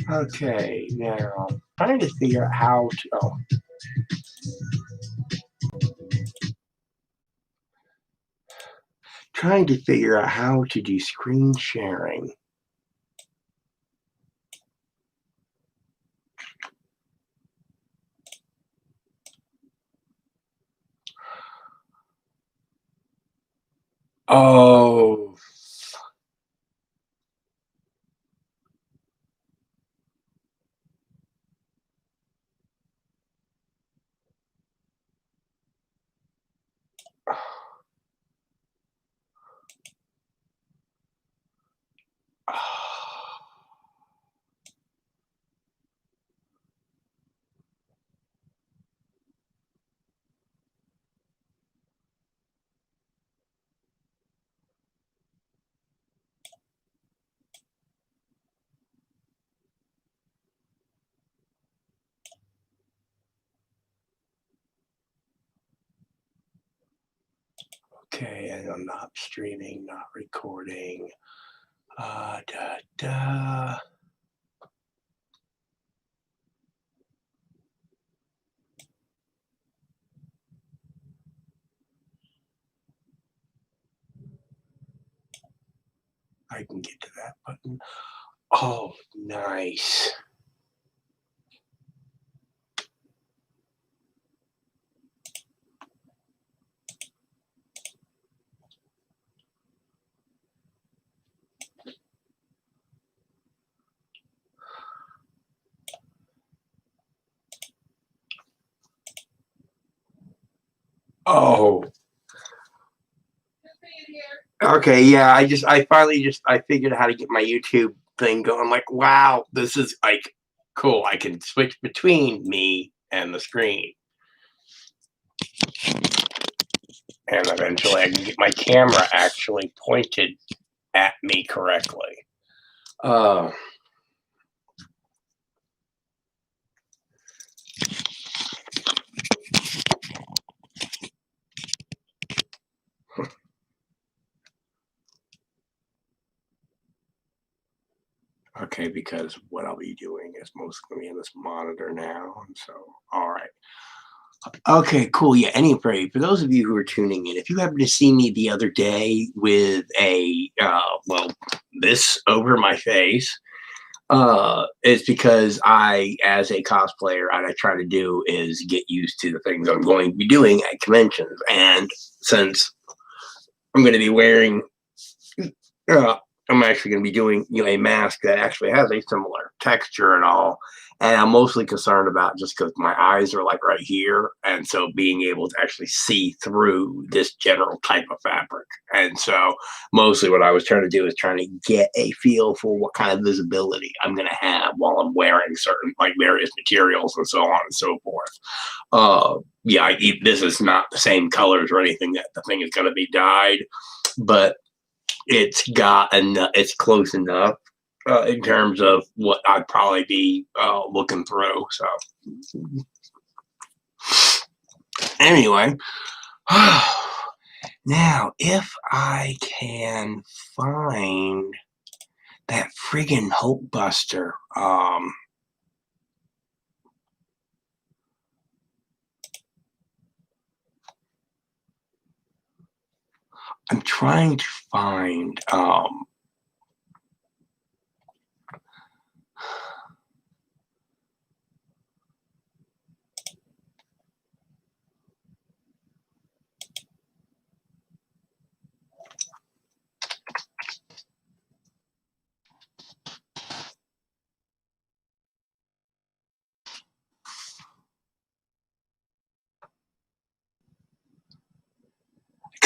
Okay, now trying to figure out how to. Oh, trying to figure out how to do screen sharing. Oh, okay, and I'm not streaming, not recording. Da da. I can get to that button. Oh, nice. Oh, okay, yeah. I finally I figured out how to get my YouTube thing going. I'm like, wow, this is like cool. I can switch between me and the screen, and eventually I can get my camera actually pointed at me correctly. Uh, okay, because what I'll be doing is mostly going to be in this monitor now. And so, all right. Okay, cool. Yeah. Anyway, for those of you who are tuning in, if you happen to see me the other day with this over my face, it's because as a cosplayer, what I try to do is get used to the things I'm going to be doing at conventions. And since I'm going to be wearing uh, I'm actually going to be doing a mask that actually has a similar texture and all. And I'm mostly concerned about just because my eyes are like right here, and so being able to actually see through this general type of fabric. And so mostly what I was trying to do is trying to get a feel for what kind of visibility I'm going to have while I'm wearing certain like various materials and so on and so forth. Yeah, this is not the same colors or anything that the thing is going to be dyed, but it's close enough in terms of what I'd probably be looking through. So anyway, now if I can find that friggin' Hulkbuster, I'm trying to find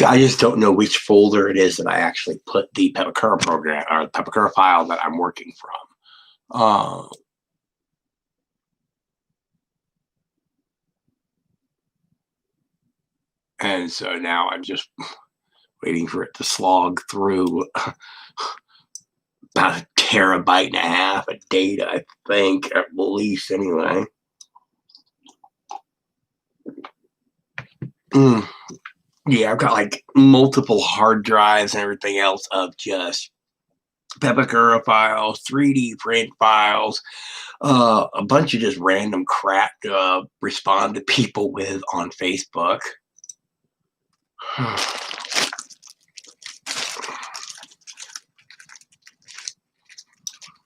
I just don't know which folder it is that I actually put the Pepakura program or the Pepakura file that I'm working from. And so now I'm just waiting for it to slog through about a terabyte and a half of data, I think, at least anyway. Mm. Yeah, I've got like multiple hard drives and everything else of just Pepakura files, 3D print files, a bunch of just random crap to respond to people with on Facebook.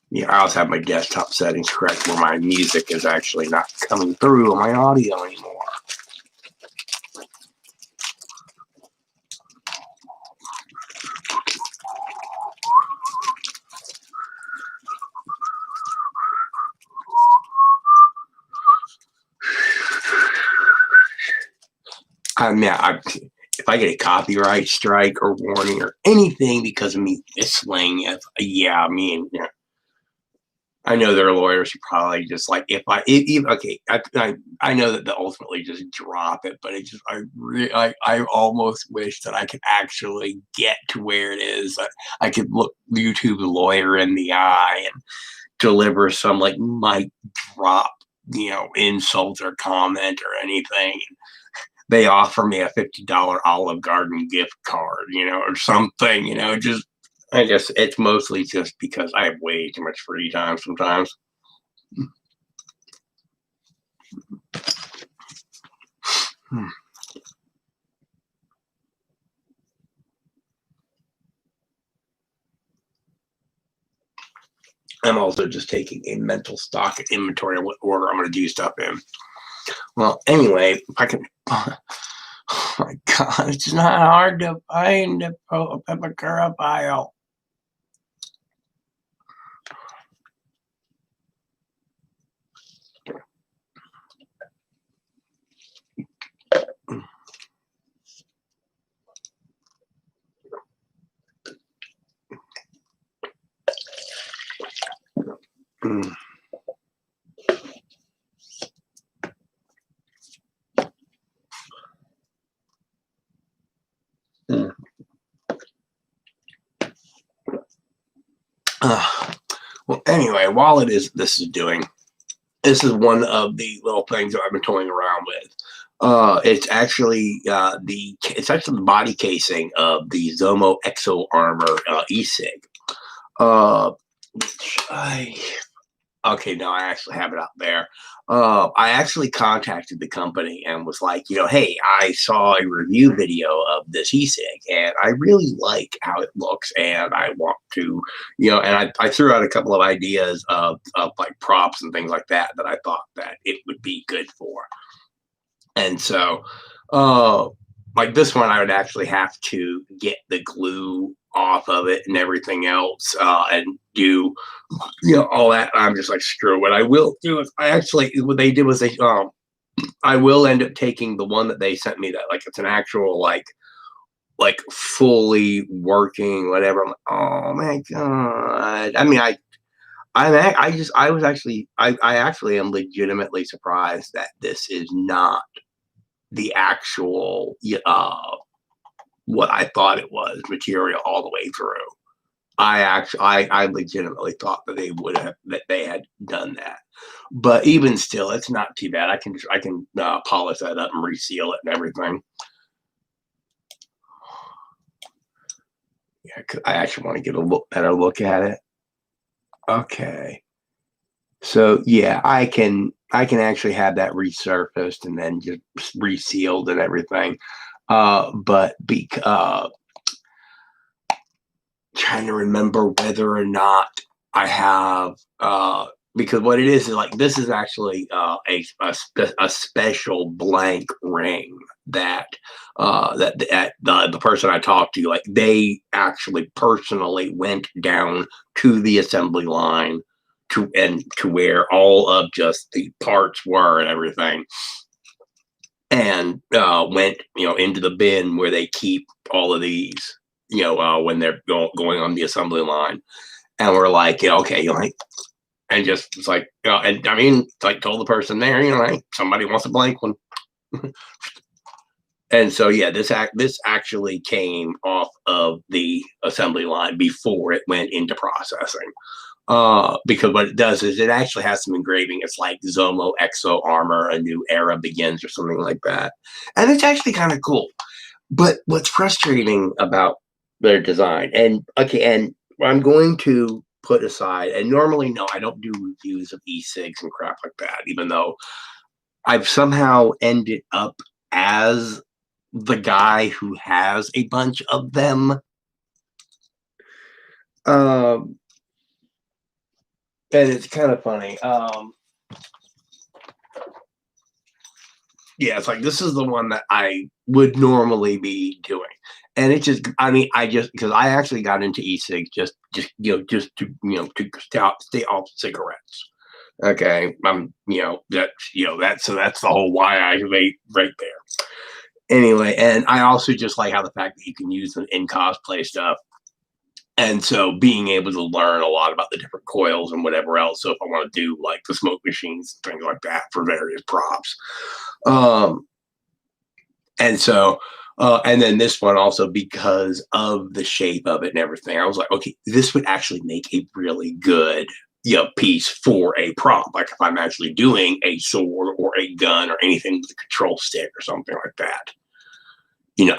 Yeah, I also have my desktop settings correct where my music is actually not coming through on my audio anymore. I mean, if I get a copyright strike or warning or anything because of me whistling, I know there are lawyers who probably just like I know that they'll ultimately just drop it, but I almost wish that I could actually get to where it is that I could look YouTube's lawyer in the eye and deliver some like mic drop, insult or comment or anything. They offer me a $50 Olive Garden gift card, or something, just I guess it's mostly just because I have way too much free time sometimes. I'm also just taking a mental stock and inventory of what order I'm going to do stuff in. Well, anyway, if I can. Oh my God, it's not hard to find a Pepakura file. Mm. Mm. Well, anyway, while this is one of the little things that I've been toying around with. It's actually the body casing of the Zomo Exo Armor e-cig. Which I actually have it out there. I actually contacted the company and was like, hey, I saw a review video of this e-cig and I really like how it looks and I want to, and I threw out a couple of ideas of like props and things like that I thought that it would be good for. And so, like this one, I would actually have to get the glue off of it and everything else, and do all that. I'm just like, screw. What I will do is what they did was I will end up taking the one that they sent me that like it's an actual like fully working whatever. I'm like, oh my God. I mean, I actually am legitimately surprised that this is not the actual what I thought it was material all the way through. I legitimately thought that they had done that, but even still, it's not too bad. I can polish that up and reseal it and everything. Yeah, I actually want to get a better look at it. Okay, so yeah, I can actually have that resurfaced and then just resealed and everything. But trying to remember whether or not I have because what it is like this is actually a special blank ring that the person I talked to, like they actually personally went down to the assembly line to where all of just the parts were and everything, and went into the bin where they keep all of these when they're going on the assembly line, and we're like, okay, and just it's like, and I mean, like told the person there, like somebody wants a blank one, and so yeah, this actually came off of the assembly line before it went into processing. Because what it does is it actually has some engraving. It's like Zomo Exo Armor, a new era begins, or something like that, and it's actually kind of cool. But what's frustrating about their design, and I'm going to put aside, and normally, no, I don't do reviews of e-cigs and crap like that, even though I've somehow ended up as the guy who has a bunch of them. Um, and it's kind of funny. Yeah, it's like this is the one that I would normally be doing. And it just, I mean, I just, because I actually got into e-cig just to, to stay off cigarettes. Okay. That's the whole why I vape right there. Anyway, and I also just like how the fact that you can use them in cosplay stuff. And so being able to learn a lot about the different coils and whatever else. So if I want to do like the smoke machines, things like that for various props. Um, and so, and then this one also because of the shape of it and everything, I was like, okay, this would actually make a really good piece for a prop. Like if I'm actually doing a sword or a gun or anything with a control stick or something like that.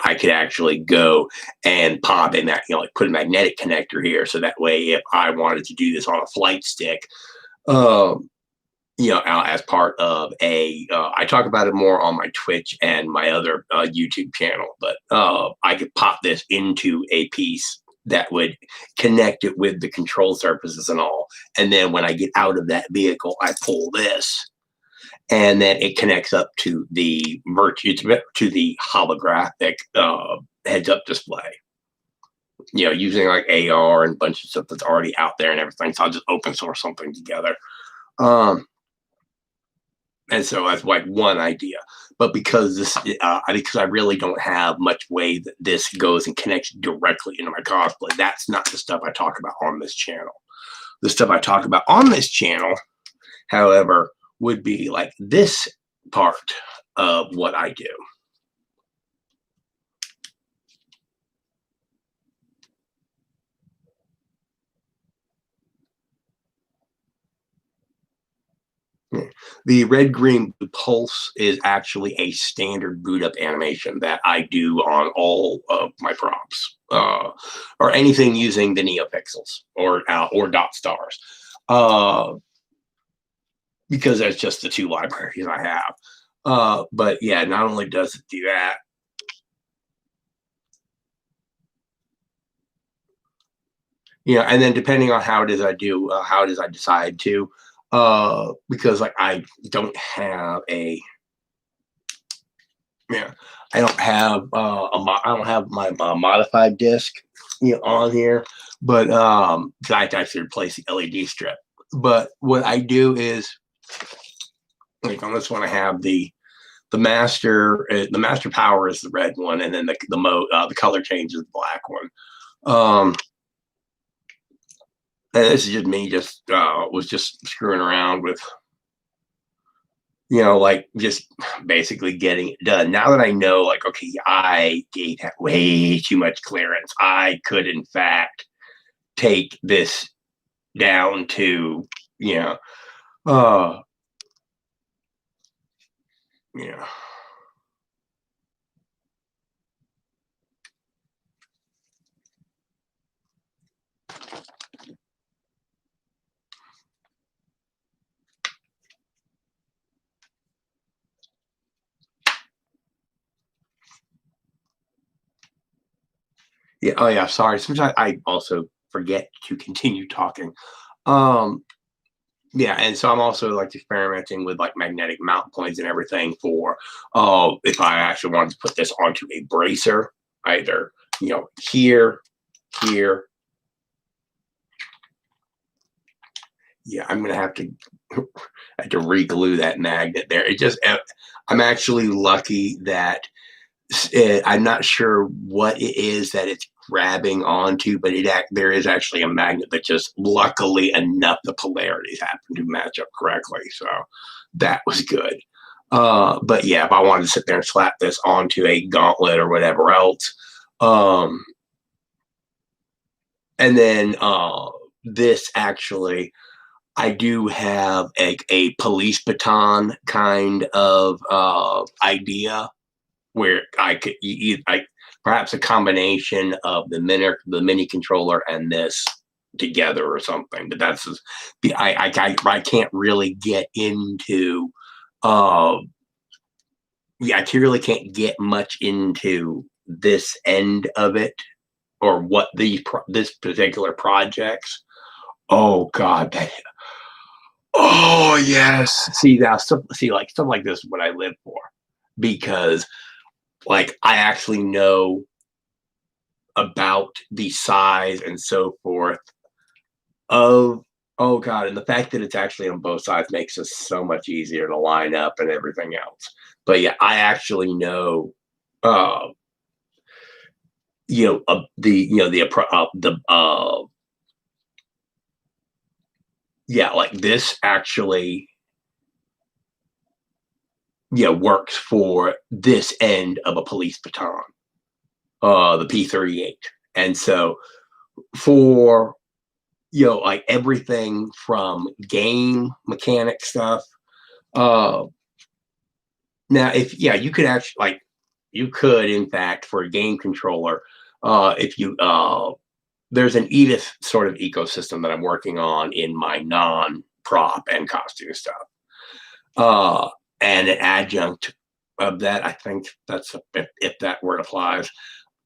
I could actually go and pop in that, like put a magnetic connector here. So that way, if I wanted to do this on a flight stick, um, as part of I talk about it more on my Twitch and my other YouTube channel, but I could pop this into a piece that would connect it with the control surfaces and all. And then when I get out of that vehicle, I pull this and then it connects up to the to the holographic heads-up display. Using like AR and a bunch of stuff that's already out there and everything. So I'll just open source something together. And so that's like one idea. But because because I really don't have much way that this goes and connects directly into my cosplay, that's not the stuff I talk about on this channel. The stuff I talk about on this channel, however, would be like this part of what I do. The red green pulse is actually a standard boot up animation that I do on all of my props, or anything using the NeoPixels or dot stars, because that's just the two libraries I have. But yeah, not only does it do that, and then depending on how it is I do, how it is I decide to, because like I don't have a yeah, I don't have I don't have my modified disc on here, but I have to actually replace the LED strip. But what I do is like on this one I have the master the master power is the red one, and then the color change is the black one. And this is just me just was just screwing around with like just basically getting it done. Now that I know, like, okay, I gave that way too much clearance. I could, in fact, take this down to, uh, you know, yeah. Oh, yeah. Sorry. Sometimes I also forget to continue talking. Um, yeah, and so I'm also like experimenting with like magnetic mount points and everything for if I actually wanted to put this onto a bracer, either here, here. Yeah, I'm gonna have to re-glue that magnet there. I'm actually lucky that I'm not sure what it is that it's grabbing onto, but there is actually a magnet that just luckily enough the polarities happen to match up correctly. So that was good. But yeah, if I wanted to sit there and slap this onto a gauntlet or whatever else, and then this actually I do have a police baton kind of idea where I could perhaps a combination of the mini controller and this together or something. But that's just, I can't really get into uh yeah, I really can't get much into this end of it or what this particular projects. Oh God, oh yes. See now, like stuff like this is what I live for because like I actually know about the size and so forth of oh God, and the fact that it's actually on both sides makes it so much easier to line up and everything else. But yeah, I actually know uh the yeah, like this actually works for this end of a police baton, the P38. And so for like everything from game mechanic stuff, uh now if you could actually like you could in fact for a game controller, if you there's an Edith sort of ecosystem that I'm working on in my non prop and costume stuff. Uh, and an adjunct of that, I think that's if that word applies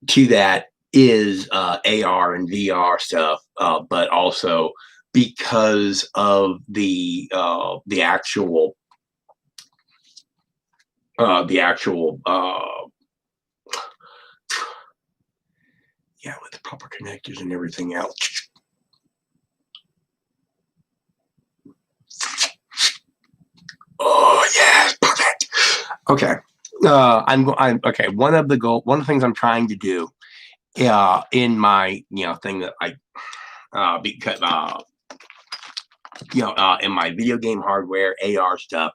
to that is AR and VR stuff, but also because of the actual yeah, with the proper connectors and everything else. Oh yeah, perfect. Okay. I'm okay. One of the things I'm trying to do, in my thing that I, because in my video game hardware AR stuff,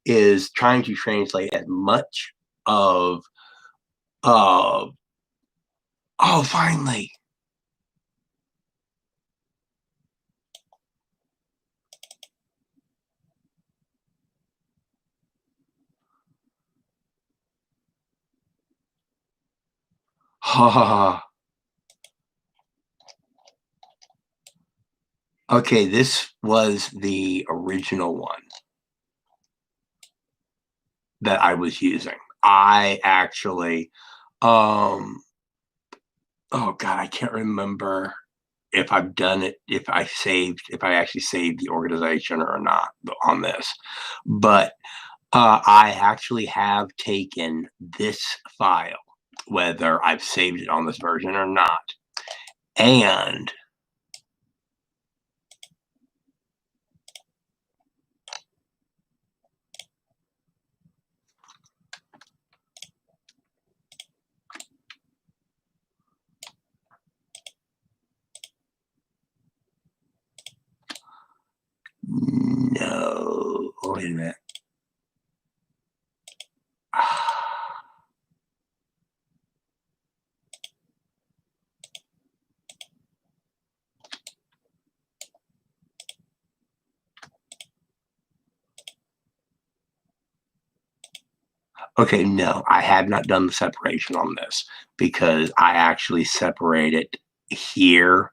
is trying to translate as much of, uh, oh, finally, ha ha ha. Okay, this was the original one that I was using. I actually, um, oh God, I can't remember if I've done it, if I actually saved the organization or not on this. But I actually have taken this file, whether I've saved it on this version or not, and no, wait a minute. Okay, no, I have not done the separation on this because I actually separate it here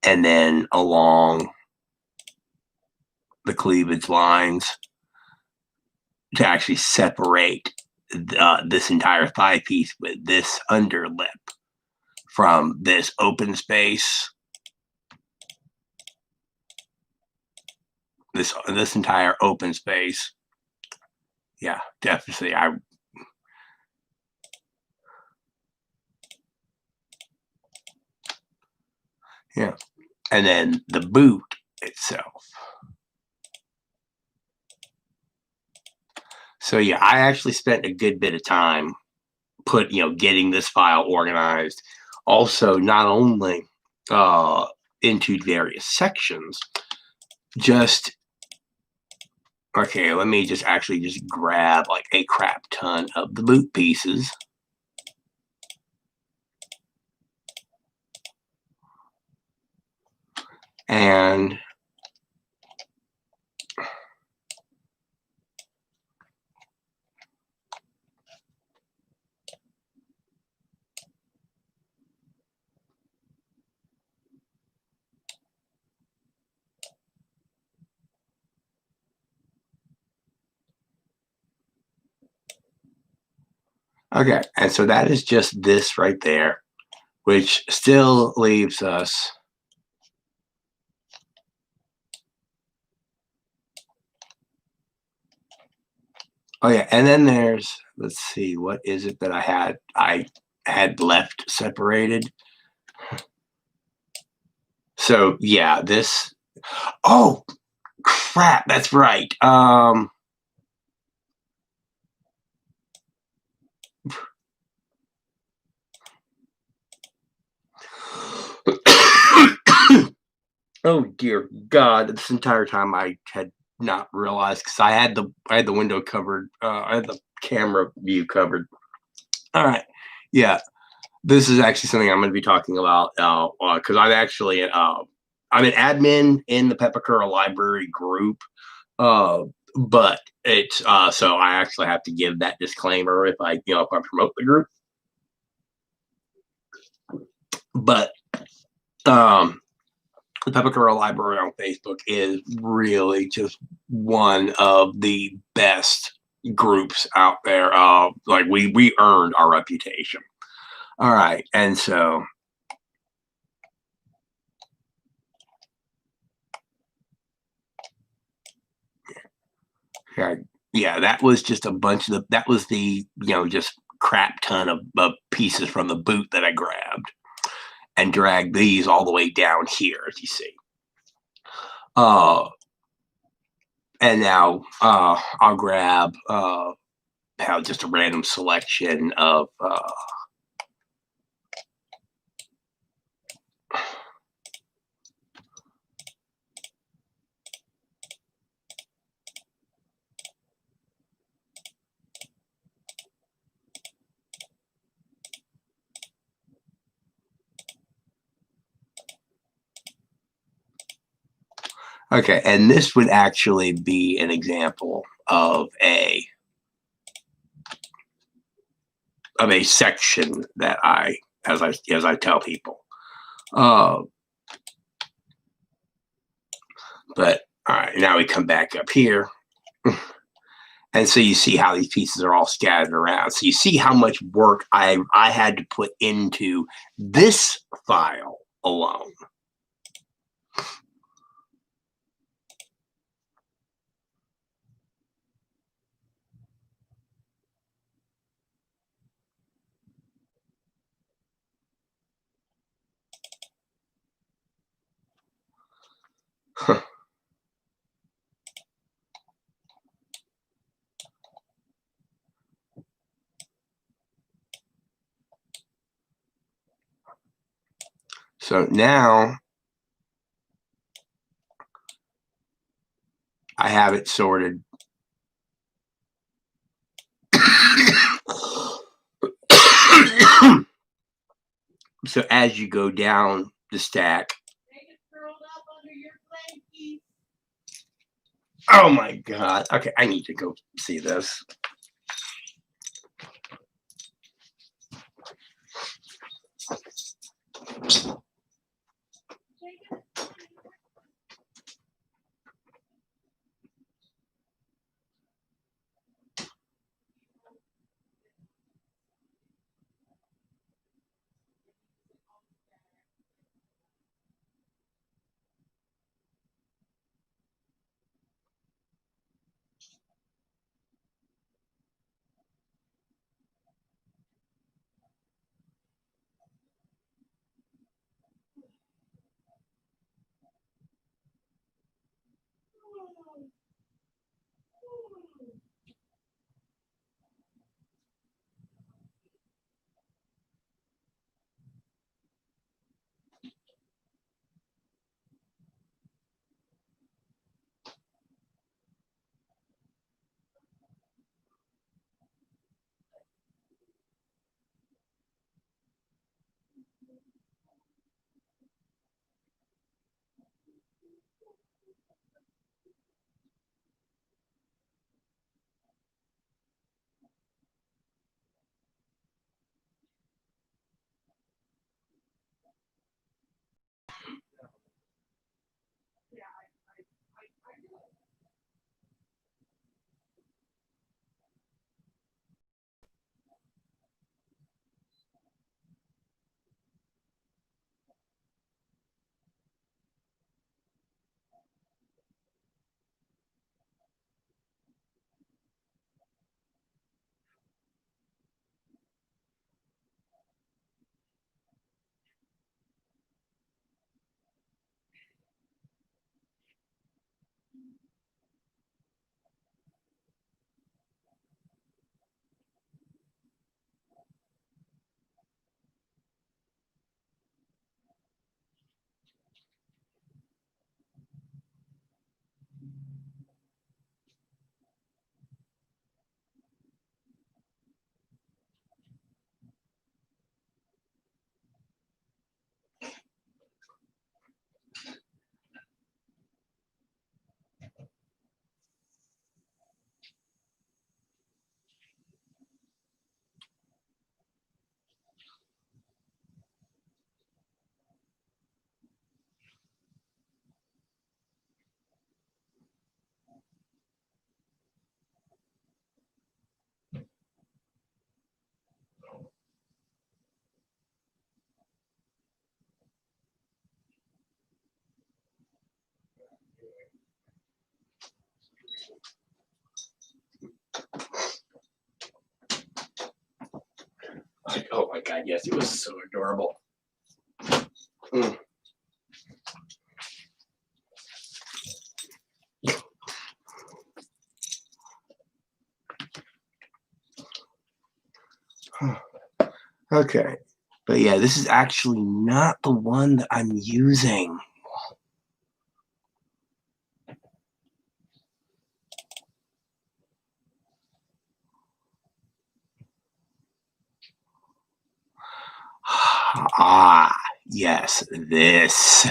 and then along the cleavage lines to actually separate this entire thigh piece with this underlip from this open space. This entire open space. Yeah, definitely. Yeah, and then the boot itself. So yeah, I actually spent a good bit of time getting this file organized. Also, not only uh, into various sections, just okay. Let me just actually just grab like a crap ton of the boot pieces. And Okay, and so that is just this right there, which still leaves us. Oh yeah, and then there's, let's see, what is it that I had left separated. So yeah, this. Oh crap, that's right. Oh dear God! This entire time I had not realized because I had the window covered. I had the camera view covered. All right, yeah. This is actually something I'm going to be talking about because I'm an admin in the Pepakura Library group, uh, but it's so I actually have to give that disclaimer if I promote the group. But um, the Pepakura Library on Facebook is really just one of the best groups out there. Like we earned our reputation. All right, and so yeah, yeah, that was just a bunch of that was the just crap ton of pieces from the boot that I grabbed and dragged these all the way down here, as you see. Uh, and now I'll grab just a random selection of okay, and this would actually be an example of a section that as I tell people. Uh, but all right, now we come back up here. And so you see how these pieces are all scattered around. So you see how much work I had to put into this file alone. So now I have it sorted. So as you go down the stack, oh my God. Okay, I need to go see this. I guess it was so adorable. Mm. Okay, but yeah, this is actually not the one that I'm using. Ah, yes, this.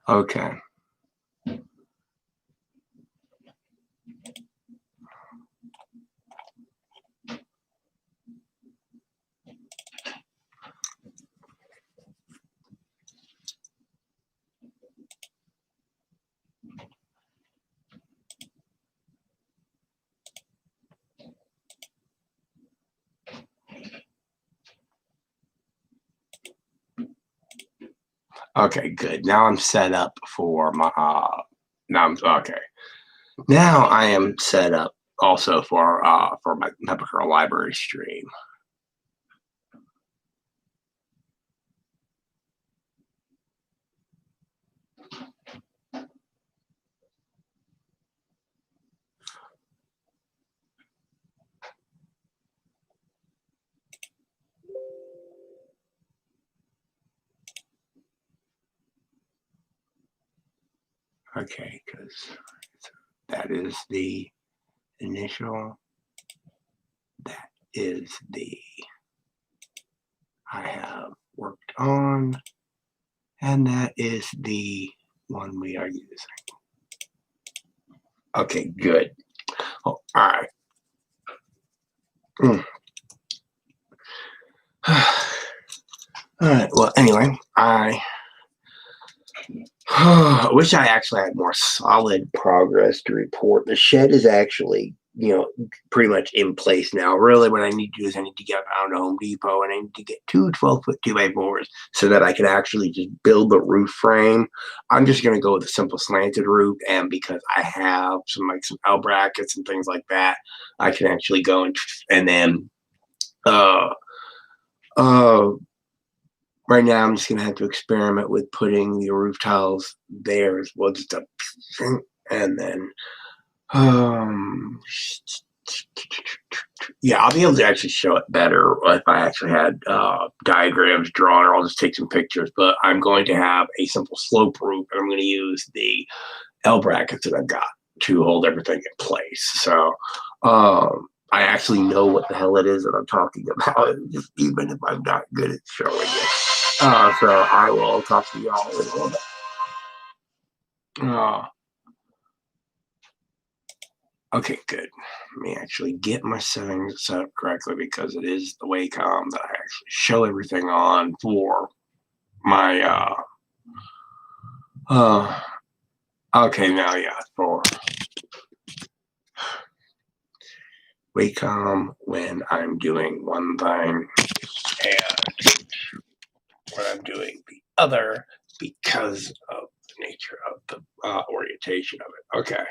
Okay. Okay, good. Now I'm set up for my now I'm okay. Now I am set up also for my Epicura library stream. Okay, because that is the initial. That is the I have worked on, and that is the one we are using. Okay, good. Oh, all right. All right. Well, anyway, I wish I actually had more solid progress to report. The shed is actually, pretty much in place now. Really, what I need to do is I need to get out to Home Depot and I need to get two 12-foot 2x4s so that I can actually just build the roof frame. I'm just going to go with a simple slanted roof, and because I have some L brackets and things like that, I can actually go and then right now I'm just gonna have to experiment with putting the roof tiles there as well, just a, and then yeah, I'll be able to actually show it better if I actually had diagrams drawn, or I'll just take some pictures. But I'm going to have a simple slope roof, and I'm going to use the L brackets that I've got to hold everything in place. So I actually know what the hell it is that I'm talking about, just even if I'm not good at showing it. So I will talk to y'all in a little bit. Okay, good. Let me actually get my settings set up correctly, because it is the Wacom that I actually show everything on for my okay, now yeah, for Wacom when I'm doing one thing and when I'm doing the other, because of the nature of the orientation of it. Okay.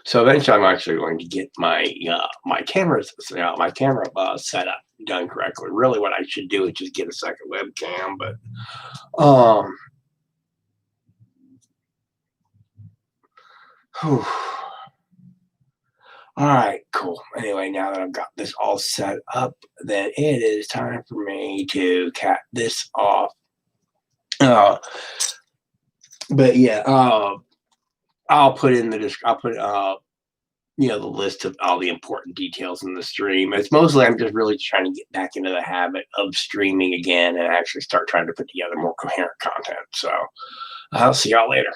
So eventually, I'm actually going to get my my cameras, my camera set up done correctly. Really, what I should do is just get a second webcam, but whew. All right, cool. Anyway, now that I've got this all set up, then it is time for me to cap this off. But yeah, I'll put in the I'll put the list of all the important details in the stream. It's mostly I'm just really trying to get back into the habit of streaming again and actually start trying to put together more coherent content. So I'll see y'all later.